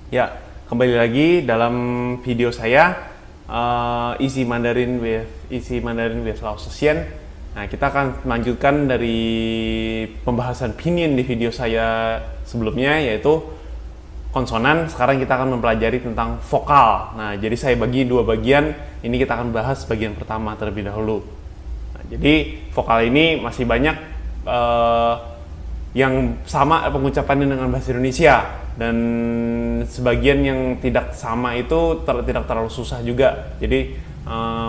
Ya, kembali lagi dalam video saya Easy Mandarin with Laosien. Nah, kita akan melanjutkan dari pembahasan pinyin di video saya sebelumnya, yaitu konsonan. Sekarang kita akan mempelajari tentang vokal. Nah, jadi saya bagi dua bagian. Ini kita akan bahas bagian pertama terlebih dahulu. Nah, jadi vokal ini masih banyak yang sama pengucapannya dengan bahasa Indonesia, dan sebagian yang tidak sama itu tidak terlalu susah juga. Jadi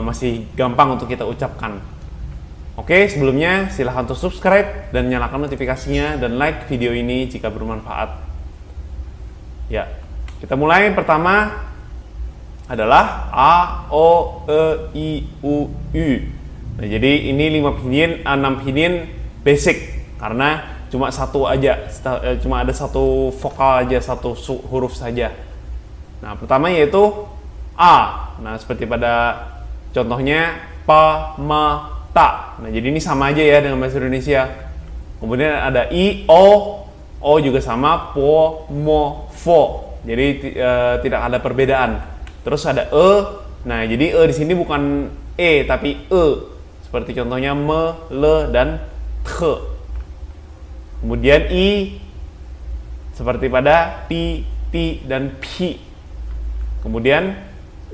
masih gampang untuk kita ucapkan. Oke, sebelumnya silahkan untuk subscribe dan nyalakan notifikasinya, dan like video ini jika bermanfaat. Ya, kita mulai. Pertama adalah A, O, E, I, U, U. Nah, jadi ini 6 pinyin basic, karena cuma cuma ada satu vokal aja, satu huruf saja. Nah, pertama yaitu A. Nah, seperti pada contohnya pa, ma, ta. Nah, jadi ini sama aja ya dengan bahasa Indonesia. Kemudian ada I, O. O juga sama, po, mo, fo. Jadi tidak ada perbedaan. Terus ada E. Nah, jadi E di sini bukan E tapi E. Seperti contohnya me, le, dan the. Kemudian I seperti pada pi, ti, dan pi. Kemudian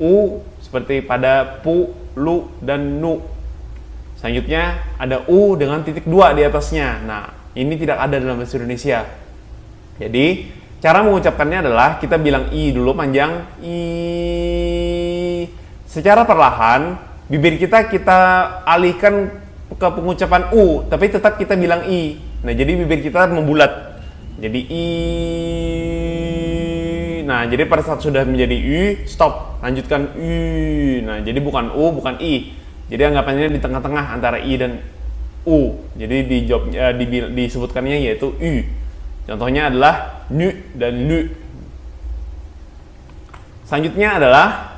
U seperti pada pu, lu, dan nu. Selanjutnya ada U dengan titik 2 di atasnya. Nah, ini tidak ada dalam bahasa Indonesia. Jadi cara mengucapkannya adalah kita bilang I dulu panjang, I. Secara perlahan bibir kita alihkan ke pengucapan U, tapi tetap kita bilang I. Nah, jadi bibir kita membulat. Jadi I. Nah, jadi pada saat sudah menjadi I, stop. Lanjutkan I. Nah, jadi bukan U, bukan I. Jadi anggapannya di tengah-tengah antara I dan U. Jadi disebutkannya yaitu U. Contohnya adalah nu dan lu. Selanjutnya adalah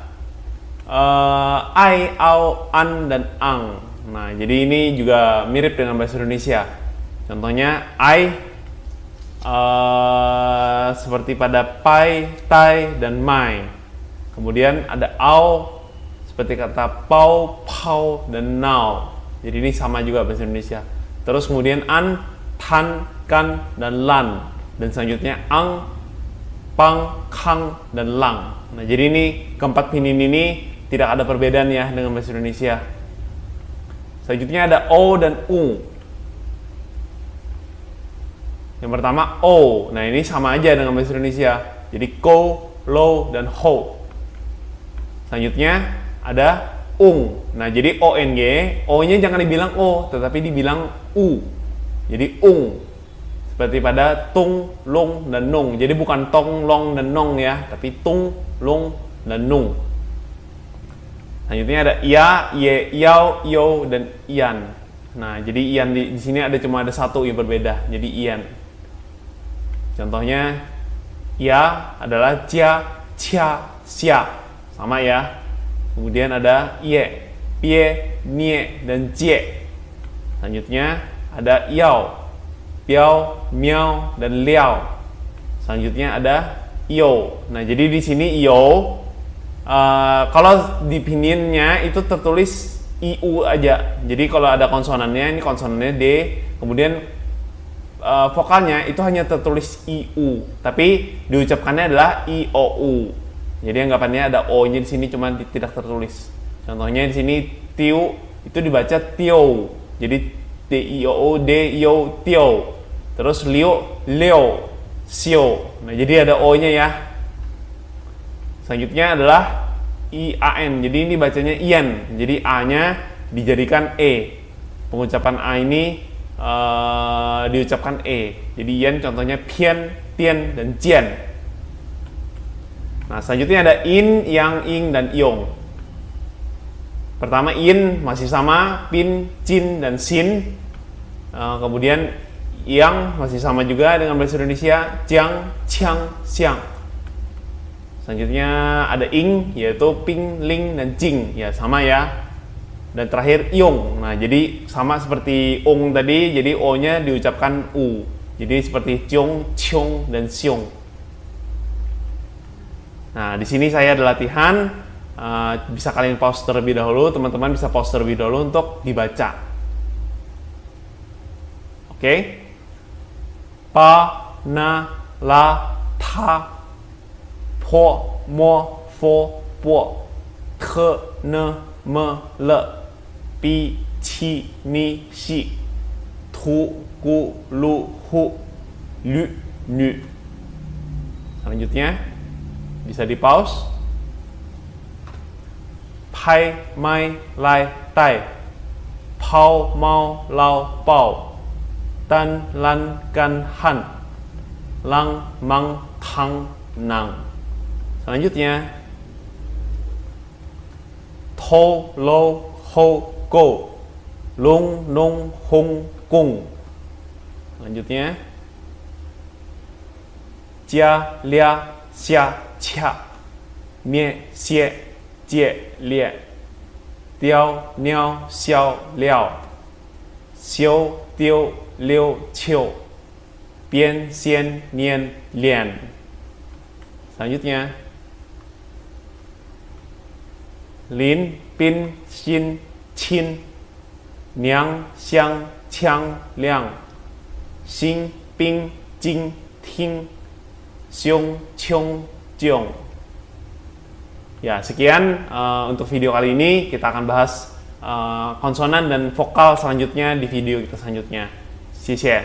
ai, au, an, dan ang. Nah, jadi ini juga mirip dengan bahasa Indonesia. Contohnya I seperti pada pai, tai, dan mai. Kemudian ada au seperti kata pau, pau, dan nau. Jadi ini sama juga bahasa Indonesia. Terus kemudian an, tan, kan, dan lan. Dan selanjutnya ang, pang, kang, dan lang. Nah, jadi ini keempat pinyin ini tidak ada perbedaan ya dengan bahasa Indonesia. Selanjutnya ada o dan u. Yang pertama O. Nah, ini sama aja dengan bahasa Indonesia. Jadi ko, lo, dan ho. Selanjutnya ada ung. Nah, jadi ONG, O-nya jangan dibilang O, tetapi dibilang U. Jadi ung. Seperti pada tung, lung, dan nung. Jadi bukan tong, long, dan nong ya, tapi tung, lung, dan nung. Selanjutnya ada ia, ye, yau, yo, dan ian. Nah, jadi ian di sini cuma ada satu yang berbeda. Jadi ian. Contohnya ya adalah cia, cia, sia. Sama ya. Kemudian ada ie, pie, nie, dan cie. Selanjutnya ada yao, piao, miao, dan liao. Selanjutnya ada iyo. Nah, jadi di sini iyo kalau di pinyinnya itu tertulis iu aja. Jadi kalau ada konsonannya, ini konsonannya D, kemudian vokalnya itu hanya tertulis iu, tapi diucapkannya adalah iou. Jadi anggapannya ada o-nya di sini cuma tidak tertulis. Contohnya di sini tiu itu dibaca tio. Jadi t i o d i o tio. Terus liu leo, sio. Nah, jadi ada o-nya ya. Selanjutnya adalah ian. Jadi ini bacanya ian. Jadi a-nya dijadikan e. Pengucapan a ini diucapkan e. Jadi ian contohnya pian, tian, dan cian. Nah, selanjutnya ada in, yang, ing, dan iong. Pertama in masih sama, pin, cin, dan sin. Kemudian yang masih sama juga dengan bahasa Indonesia, ciang, ciang, siang. Selanjutnya ada ing, yaitu ping, ling, dan cing. Ya, sama ya. Dan terakhir iong. Nah, jadi sama seperti ong tadi, jadi o-nya diucapkan u. Jadi seperti ciong, ciong, dan siong. Nah, di sini saya ada latihan. Bisa kalian pause terlebih dahulu, teman-teman bisa pause terlebih dahulu untuk dibaca. Oke? Pa, na, la, ta, po, mo, fo, po, te, ne, me, le, pi, ci, ni, si, tu, gu, lu, hu, lu, nu. Selanjutnya bisa di pause. Pai, mai, lai, tai, pau, mau, lau, pau, tan, lan, gan, han, lang, mang, tang, nang. Selanjutnya to, lo, ho, go, lung, nung, hung, kung. Selanjutnya jia, lia, xia, cia, mie, xie, jie, lie, diao, niao, xiao, liao, xiu, diu, liu, qiu, bian, xian, nian, lian. Selanjutnya lin, pin, xin, qin, niang, xiang, qiang, liang, xin, ping, jing, ting, xiong, ciong, jiong. Ya, sekian untuk video kali ini. Kita akan bahas konsonan dan vokal selanjutnya di video kita selanjutnya. Xie xie.